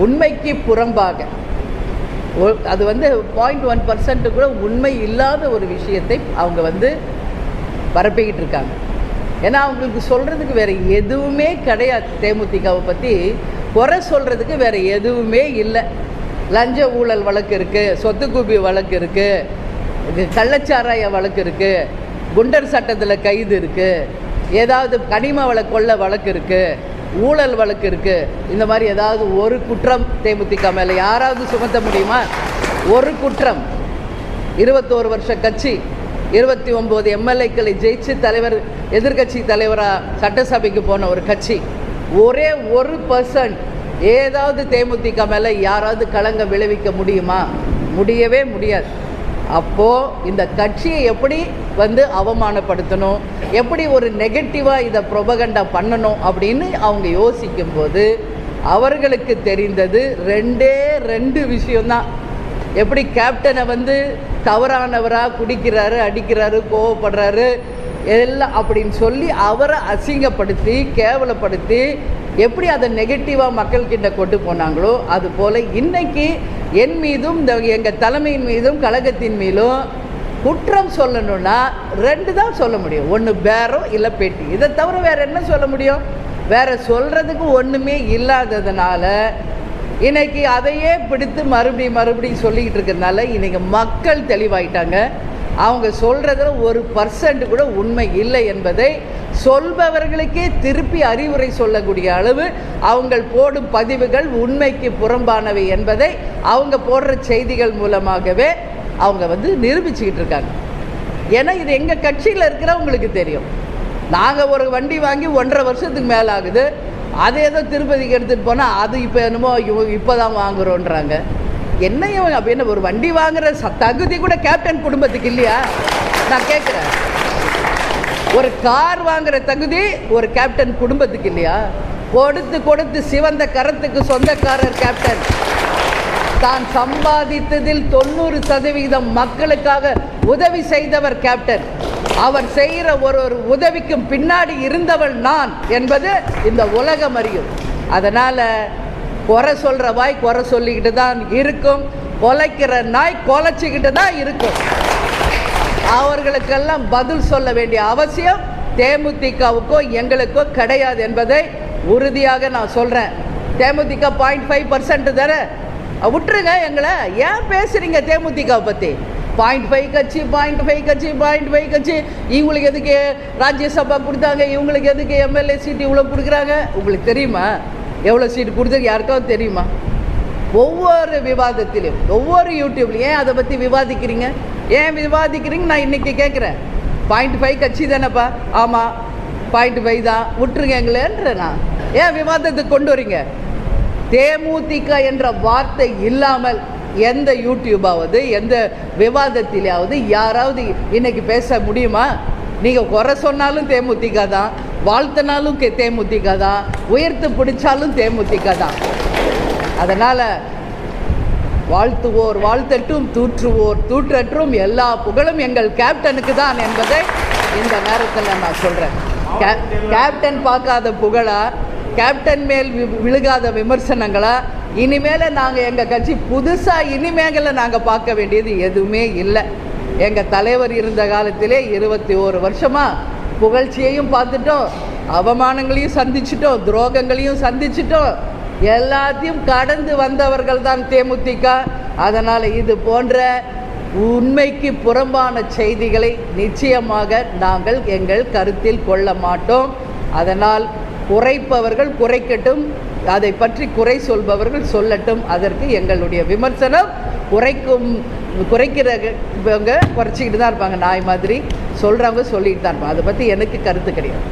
உண்மைக்கு புறம்பாக அது 0.1% கூட உண்மை இல்லாத ஒரு விஷயத்தை அவங்க பரப்பிக்கிட்டு இருக்காங்க. ஏன்னா அவங்களுக்கு சொல்கிறதுக்கு வேறு எதுவுமே கிடையாது. தேமுதிகவை பற்றி குறை சொல்கிறதுக்கு வேறு எதுவுமே இல்லை. லஞ்ச ஊழல் வழக்கு இருக்குது, சொத்து குவி வழக்கு இருக்குது, கள்ளச்சாராய வழக்கு இருக்குது, குண்டர் சட்டத்தில் கைது இருக்குது, ஏதாவது கனிம கொள்ள வழக்கு இருக்குது, ஊழல் வழக்கு இருக்குது. இந்த மாதிரி ஏதாவது ஒரு குற்றம் தேமுதிக மேலே யாராவது சுமத்த முடியுமா? ஒரு குற்றம். 21 வருஷ கட்சி, 29 எம்எல்ஏக்களை ஜெயிச்சு எதிர்கட்சி தலைவராக சட்டசபைக்கு போன ஒரு கட்சி, ஒரே 1% ஏதாவது தேமுதிக மேலே யாராவது களங்கம் விளைவிக்க முடியுமா? முடியவே முடியாது. அப்போது இந்த கட்சியை எப்படி அவமானப்படுத்தணும், எப்படி ஒரு நெகட்டிவாக இதை ப்ரொபகண்டா பண்ணணும் அப்படின்னு அவங்க யோசிக்கும்போது அவர்களுக்கு தெரிந்தது 2 விஷயம்தான். எப்படி கேப்டனை தவறானவராக குடிக்கிறாரு, அடிக்கிறாரு, கோவப்படுறாரு எல்லாம் அப்படின்னு சொல்லி அவரை அசிங்கப்படுத்தி கேவலப்படுத்தி எப்படி அதை நெகட்டிவாக மக்கள்கிட்ட கொண்டு போனாங்களோ அதுபோல் இன்றைக்கி என் மீதும் எங்கள் தலைமையின் மீதும் கழகத்தின் மீதும் குற்றம் சொல்லணும்னா 2 தான் சொல்ல முடியும். ஒன்று பேரம், இல்லை பேட்டி. இதை தவிர வேறு என்ன சொல்ல முடியும்? வேறு சொல்கிறதுக்கு ஒன்றுமே இல்லாததுனால இன்றைக்கி அதையே பிடித்து மறுபடியும் சொல்லிக்கிட்டு இருக்கிறதுனால இன்றைக்கி மக்கள் தெளிவாயிட்டாங்க. அவங்க சொல்கிறதுல 1% கூட உண்மை இல்லை என்பதை சொல்பவர்களுக்கே திருப்பி அறிவுரை சொல்லக்கூடிய அளவு அவங்க போடும் பதிவுகள் உண்மைக்கு புறம்பானவை என்பதை அவங்க போடுற செய்திகள் மூலமாகவே அவங்க நிரூபிச்சுக்கிட்டு இருக்காங்க. ஏன்னா இது எங்கள் கட்சியில் இருக்கிறவங்களுக்கு தெரியும். நாங்கள் ஒரு வண்டி வாங்கி 1.5 வருஷத்துக்கு மேலே ஆகுது. அது ஏதோ திருப்பதிக்கு எடுத்துகிட்டு போனால் அது இப்போ என்னமோ இப்போ தான் வாங்குகிறோன்றாங்க. என்னையும் அப்படின்னு ஒரு வண்டி வாங்குகிற தகுதி கூட கேப்டன் குடும்பத்துக்கு இல்லையா? நான் கேட்குறேன். ஒரு கார் வாங்குகிற தகுதி ஒரு கேப்டன் குடும்பத்துக்கு இல்லையா? கொடுத்து சிவந்த கரத்துக்கு சொந்தக்காரர் கேப்டன். தான் சம்பாதித்ததில் 90% மக்களுக்காக உதவி செய்தவர் கேப்டன். அவர் செய்கிற ஒரு உதவிக்கும் பின்னாடி இருந்தவள் நான் என்பது இந்த உலகம் அறியும். அதனால் குறை சொல்கிற வாய் குறை சொல்லிக்கிட்டு தான் இருக்கும், கொலைக்கிற நாய் கொலைச்சிக்கிட்டு தான் இருக்கும். அவர்களுக்கெல்லாம் பதில் சொல்ல வேண்டிய அவசியம் தேமுதிகவுக்கோ எங்களுக்கோ கிடையாது என்பதை உறுதியாக நான் சொல்கிறேன். தேமுதிக 0.5% தானே, விட்டுருங்க எங்களை. ஏன் பேசுகிறீங்க தேமுதிகவை பற்றி? 0.5 கட்சி, 0.5 கட்சி, 0.5 கட்சி. இவங்களுக்கு எதுக்கு ராஜ்யசபா கொடுத்தாங்க, இவங்களுக்கு எதுக்கு எம்எல்ஏ சீட்டு இவ்வளோ கொடுக்குறாங்க? உங்களுக்கு தெரியுமா எவ்வளோ சீட்டு கொடுத்துருக்கு? யாருக்காவது தெரியுமா? ஒவ்வொரு விவாதத்திலையும் ஒவ்வொரு யூடியூப்லையும் ஏன் அதை பற்றி விவாதிக்கிறீங்க? ஏன் விவாதிக்கிறீங்க நான் இன்றைக்கி கேட்குறேன். 0.5 கட்சி தானேப்பா? ஆமாம் 0.5 தான், விட்டுருங்க எங்களேன்ற. நான் ஏன் விவாதத்துக்கு கொண்டு வரீங்க? தேமுதிக என்ற வார்த்தை இல்லாமல் எந்த யூடியூபாவது எந்த விவாதத்திலாவது யாராவது இன்னைக்கு பேச முடியுமா? நீங்கள் குறை சொன்னாலும் தேமுதிக தான், வாழ்த்தினாலும் தேமுதிக தான், உயர்த்து பிடிச்சாலும் தேமுதிக தான். அதனால் வாழ்த்துவோர் வாழ்த்தட்டும், தூற்றுவோர் தூற்றற்றும், எல்லா புகழும் எங்கள் கேப்டனுக்கு தான் என்பதை இந்த நேரத்தில் நான் சொல்கிறேன். கேப்டன் பார்க்காத புகழா, கேப்டன் மேல் விழுகாத விமர்சனங்களா? இனிமேல் நாங்கள் எங்கள் கட்சி புதுசாக இனிமேல நாங்கள் பார்க்க வேண்டியது எதுவுமே இல்லை. எங்கள் தலைவர் இருந்த காலத்திலே 21 வருஷமாக புகழ்ச்சியையும் பார்த்துட்டோம், அவமானங்களையும் சந்திச்சிட்டோம், துரோகங்களையும் சந்திச்சிட்டோம். எல்லாத்தையும் கடந்து வந்தவர்கள் தான் தேமுதிக. அதனால் இது போன்ற உண்மைக்கு புறம்பான செய்திகளை நிச்சயமாக நாங்கள் எங்கள் கருத்தில் கொள்ள மாட்டோம். அதனால் குறைப்பவர்கள் குறைக்கட்டும், அதை பற்றி குறை சொல்பவர்கள் சொல்லட்டும். அதற்கு எங்களுடைய விமர்சனம் குறைக்கிறவங்க குறைச்சிக்கிட்டு தான் இருப்பாங்க, நாய் மாதிரி சொல்கிறவங்க சொல்லிட்டு தான் இருப்பாங்க. அதை பற்றி எனக்கு கருத்து கிடையாது.